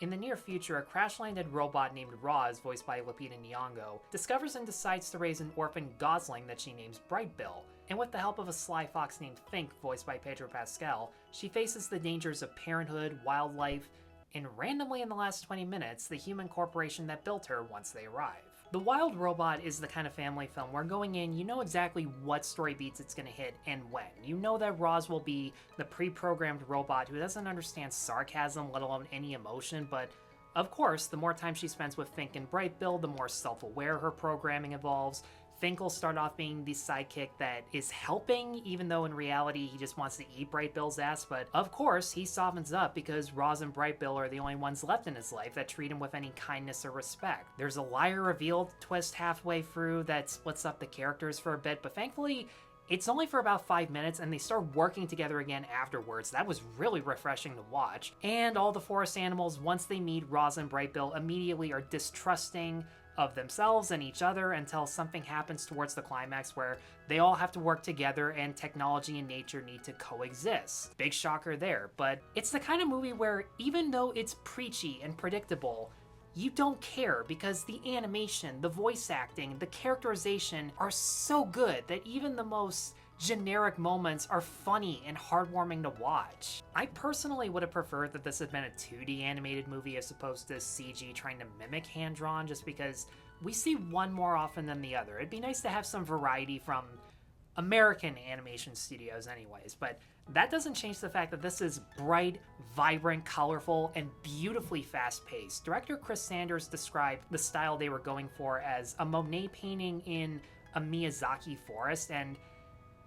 In the near future, a crash-landed robot named Roz, voiced by Lupita Nyong'o, discovers and decides to raise an orphan gosling that she names Brightbill. And with the help of a sly fox named Fink, voiced by Pedro Pascal, she faces the dangers of parenthood, wildlife, and randomly in the last 20 minutes, the human corporation that built her once they arrive. The Wild Robot is the kind of family film where going in, you know exactly what story beats it's going to hit and when. You know that Roz will be the pre-programmed robot who doesn't understand sarcasm, let alone any emotion, but of course, the more time she spends with Fink and Brightbill, the more self-aware her programming evolves. Fink will start off being the sidekick that is helping, even though in reality he just wants to eat Brightbill's ass, but of course he softens up because Roz and Brightbill are the only ones left in his life that treat him with any kindness or respect. There's a liar revealed twist halfway through that splits up the characters for a bit, but thankfully it's only for about 5 minutes and they start working together again afterwards. That was really refreshing to watch. And all the forest animals, once they meet Roz and Brightbill, immediately are distrusting of themselves and each other until something happens towards the climax where they all have to work together and technology and nature need to coexist. Big shocker there, but it's the kind of movie where even though it's preachy and predictable, you don't care because the animation, the voice acting, the characterization are so good that even the most generic moments are funny and heartwarming to watch. I personally would have preferred that this had been a 2D animated movie as opposed to CG trying to mimic hand-drawn, just because we see one more often than the other. It'd be nice to have some variety from American animation studios anyways, but that doesn't change the fact that this is bright, vibrant, colorful, and beautifully fast-paced. Director Chris Sanders described the style they were going for as a Monet painting in a Miyazaki forest, and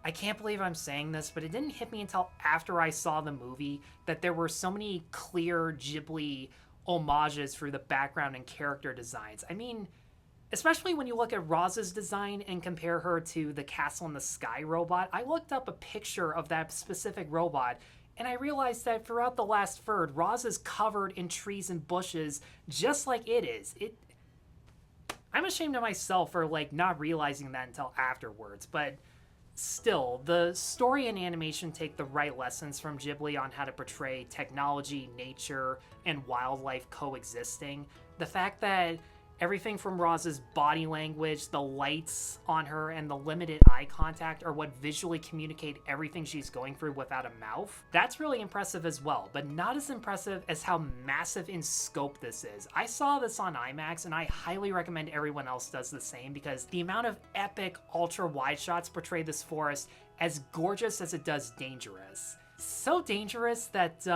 I can't believe I'm saying this, but it didn't hit me until after I saw the movie that there were so many clear Ghibli homages through the background and character designs. I mean, especially when you look at Roz's design and compare her to the Castle in the Sky robot. I looked up a picture of that specific robot and I realized that throughout the last third, Roz is covered in trees and bushes just like it is. I'm ashamed of myself for not realizing that until afterwards, but still, the story and animation take the right lessons from Ghibli on how to portray technology, nature, and wildlife coexisting. The fact that everything from Roz's body language, the lights on her, and the limited eye contact are what visually communicate everything she's going through without a mouth. That's really impressive as well, but not as impressive as how massive in scope this is. I saw this on IMAX, and I highly recommend everyone else does the same because the amount of epic ultra-wide shots portray this forest as gorgeous as it does dangerous. So dangerous that,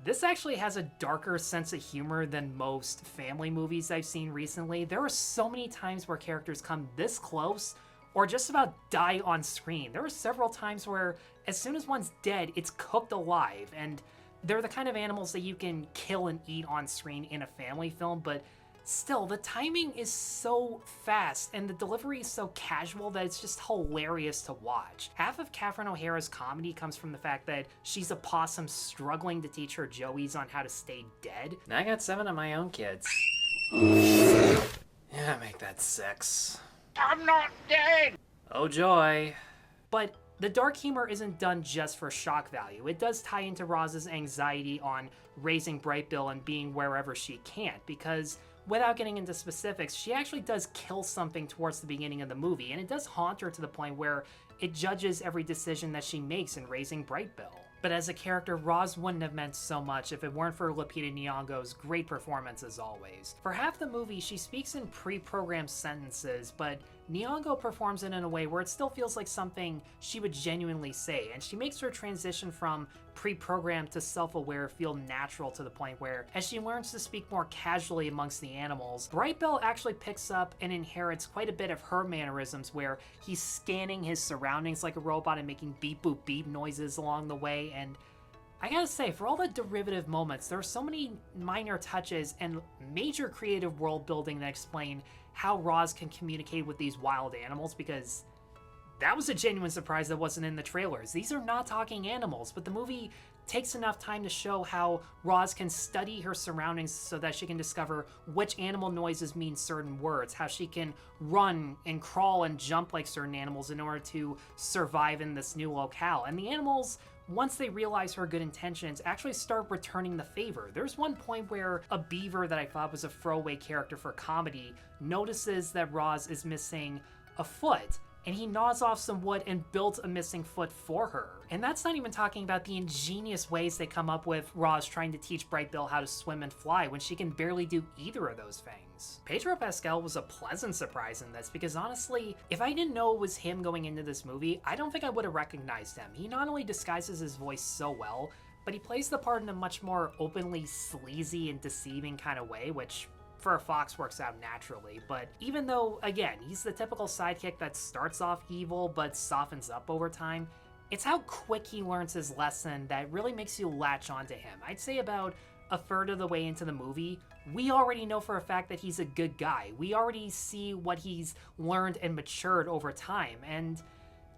this actually has a darker sense of humor than most family movies I've seen recently. There are so many times where characters come this close or just about die on screen. There are several times where as soon as one's dead, it's cooked alive, and they're the kind of animals that you can kill and eat on screen in a family film, but still, the timing is so fast and the delivery is so casual that it's just hilarious to watch. Half of Catherine O'Hara's comedy comes from the fact that she's a possum struggling to teach her joeys on how to stay dead. And I got 7 of my own kids. Yeah, make that 6. I'm not dead! Oh joy. But the dark humor isn't done just for shock value. It does tie into Roz's anxiety on raising Brightbill and being wherever she can't, because without getting into specifics, she actually does kill something towards the beginning of the movie, and it does haunt her to the point where it judges every decision that she makes in raising Brightbill. But as a character, Roz wouldn't have meant so much if it weren't for Lupita Nyong'o's great performance as always. For half the movie, she speaks in pre-programmed sentences, but Nyong'o performs it in a way where it still feels like something she would genuinely say, and she makes her transition from pre-programmed to self-aware feel natural to the point where, as she learns to speak more casually amongst the animals, Brightbill actually picks up and inherits quite a bit of her mannerisms where he's scanning his surroundings like a robot and making beep boop beep noises along the way. And I gotta say, for all the derivative moments, there are so many minor touches and major creative world building that explain how Roz can communicate with these wild animals, because that was a genuine surprise that wasn't in the trailers. These are not talking animals, but the movie takes enough time to show how Roz can study her surroundings so that she can discover which animal noises mean certain words, how she can run and crawl and jump like certain animals in order to survive in this new locale. And the animals once they realize her good intentions, actually start returning the favor. There's one point where a beaver that I thought was a throwaway character for comedy notices that Roz is missing a foot, and he gnaws off some wood and builds a missing foot for her. And that's not even talking about the ingenious ways they come up with Roz trying to teach Bright Bill how to swim and fly when she can barely do either of those things. Pedro Pascal was a pleasant surprise in this because honestly, if I didn't know it was him going into this movie, I don't think I would have recognized him. He not only disguises his voice so well, but he plays the part in a much more openly sleazy and deceiving kind of way, which for a Fox works out naturally. But even though, again, he's the typical sidekick that starts off evil but softens up over time, it's how quick he learns his lesson that really makes you latch onto him. I'd say about a third of the way into the movie, we already know for a fact that he's a good guy. We already see what he's learned and matured over time, and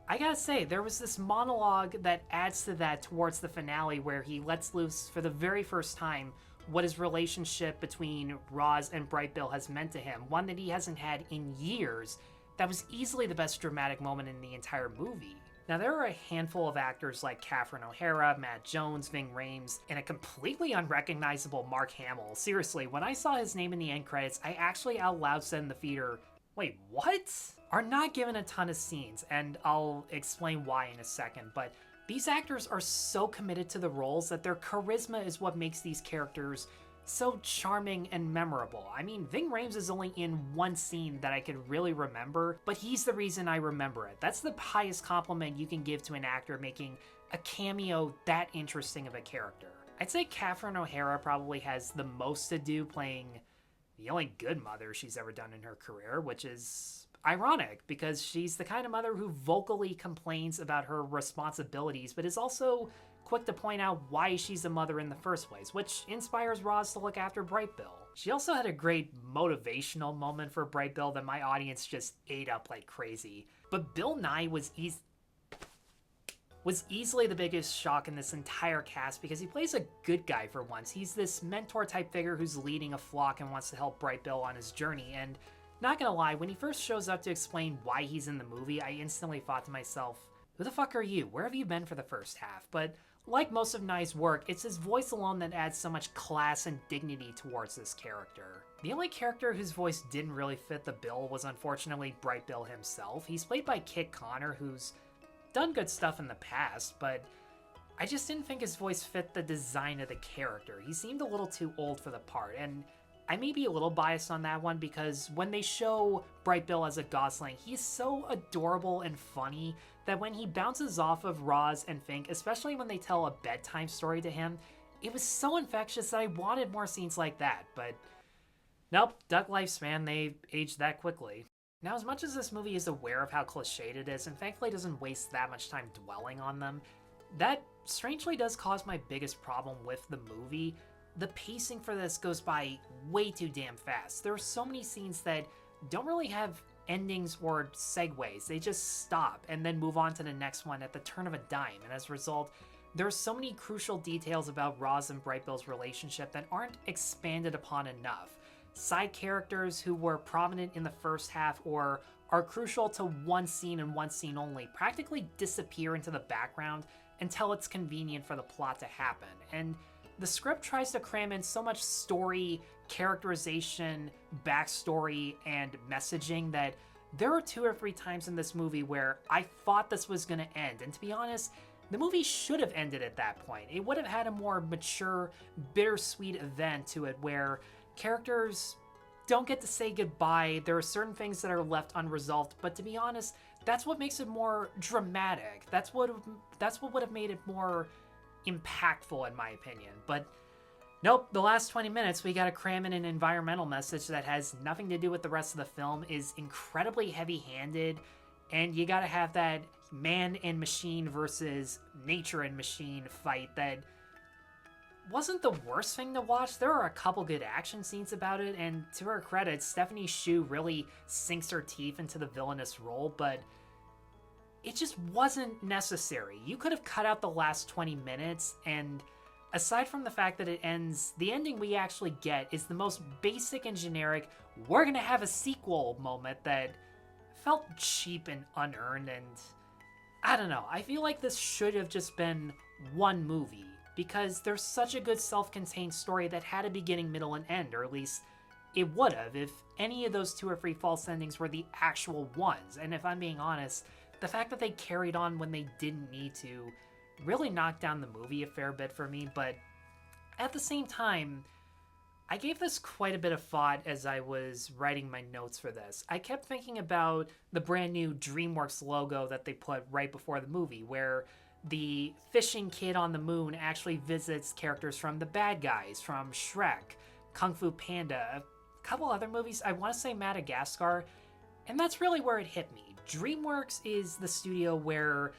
I gotta say, there was this monologue that adds to that towards the finale where he lets loose for the very first time what his relationship between Roz and Bright Bill has meant to him, one that he hasn't had in years. That was easily the best dramatic moment in the entire movie. Now, there are a handful of actors like Catherine O'Hara, Matt Jones, Ving Rhames, and a completely unrecognizable Mark Hamill. Seriously, when I saw his name in the end credits, I actually out loud said in the theater, wait, what? Are not given a ton of scenes, and I'll explain why in a second, but these actors are so committed to the roles that their charisma is what makes these characters so charming and memorable. I mean, Ving Rhames is only in one scene that I could really remember, but he's the reason I remember it. That's the highest compliment you can give to an actor making a cameo that interesting of a character. I'd say Catherine O'Hara probably has the most to do playing the only good mother she's ever done in her career, which is ironic because she's the kind of mother who vocally complains about her responsibilities, but is also quick to point out why she's a mother in the first place, which inspires Roz to look after Bright Bill. She also had a great motivational moment for Bright Bill that my audience just ate up like crazy. But Bill Nighy was easily the biggest shock in this entire cast because he plays a good guy for once. He's this mentor type figure who's leading a flock and wants to help Bright Bill on his journey, and not gonna lie, when he first shows up to explain why he's in the movie, I instantly thought to myself, who the fuck are you? Where have you been for the first half? But like most of Nighy's work, it's his voice alone that adds so much class and dignity towards this character. The only character whose voice didn't really fit the bill was unfortunately Bright Bill himself. He's played by Kit Connor, who's done good stuff in the past, but I just didn't think his voice fit the design of the character. He seemed a little too old for the part, and I may be a little biased on that one because when they show Bright Bill as a Gosling, he's so adorable and funny that when he bounces off of Roz and Fink, especially when they tell a bedtime story to him, it was so infectious that I wanted more scenes like that, but nope, Duck Lifespan, they aged that quickly. Now, as much as this movie is aware of how cliched it is, and thankfully doesn't waste that much time dwelling on them, that strangely does cause my biggest problem with the movie. The pacing for this goes by way too damn fast. There are so many scenes that don't really have endings or segues. They just stop and then move on to the next one at the turn of a dime. And as a result, there are so many crucial details about Roz and Bright Bill's relationship that aren't expanded upon enough. Side characters who were prominent in the first half or are crucial to one scene and one scene only practically disappear into the background until it's convenient for the plot to happen. And the script tries to cram in so much story, characterization, backstory, and messaging that there are 2 or 3 times in this movie where I thought this was going to end. And to be honest, the movie should have ended at that point. It would have had a more mature, bittersweet event to it where characters don't get to say goodbye. There are certain things that are left unresolved, but to be honest, that's what makes it more dramatic. That's what would have made it more impactful in my opinion. But nope, the last 20 minutes we gotta cram in an environmental message that has nothing to do with the rest of the film, is incredibly heavy-handed, and you gotta have that man and machine versus nature and machine fight that wasn't the worst thing to watch. There are a couple good action scenes about it, and to her credit, Stephanie Hsu really sinks her teeth into the villainous role, but it just wasn't necessary. You could have cut out the last 20 minutes, and aside from the fact that it ends, the ending we actually get is the most basic and generic, we're gonna have a sequel moment that felt cheap and unearned, and I don't know. I feel like this should have just been one movie, because there's such a good self-contained story that had a beginning, middle, and end, or at least it would have if any of those 2 or 3 false endings were the actual ones. And if I'm being honest, the fact that they carried on when they didn't need to really knocked down the movie a fair bit for me. But at the same time, I gave this quite a bit of thought as I was writing my notes for this. I kept thinking about the brand new DreamWorks logo that they put right before the movie, where the fishing kid on the moon actually visits characters from The Bad Guys, from Shrek, Kung Fu Panda, a couple other movies, I want to say Madagascar, and that's really where it hit me. DreamWorks is the studio where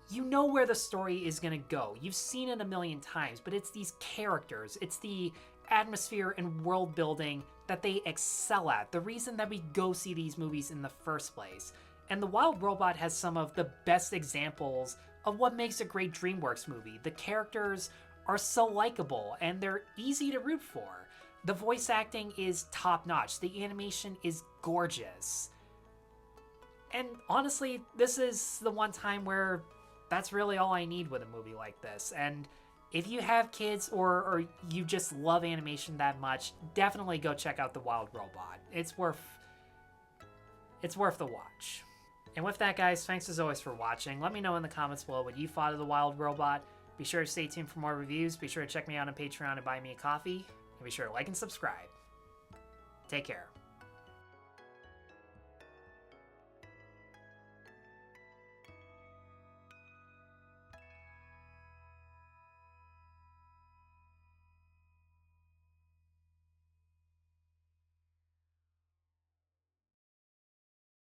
you know where the story is going to go. You've seen it a million times, but it's these characters, it's the atmosphere and world building that they excel at, the reason that we go see these movies in the first place. And The Wild Robot has some of the best examples of what makes a great DreamWorks movie. The characters are so likable and they're easy to root for. The voice acting is top-notch. The animation is gorgeous. And honestly, this is the one time where that's really all I need with a movie like this. And if you have kids or you just love animation that much, definitely go check out The Wild Robot. It's worth the watch. And with that, guys, thanks as always for watching. Let me know in the comments below what you thought of The Wild Robot. Be sure to stay tuned for more reviews. Be sure to check me out on Patreon and buy me a coffee. And be sure to like and subscribe. Take care.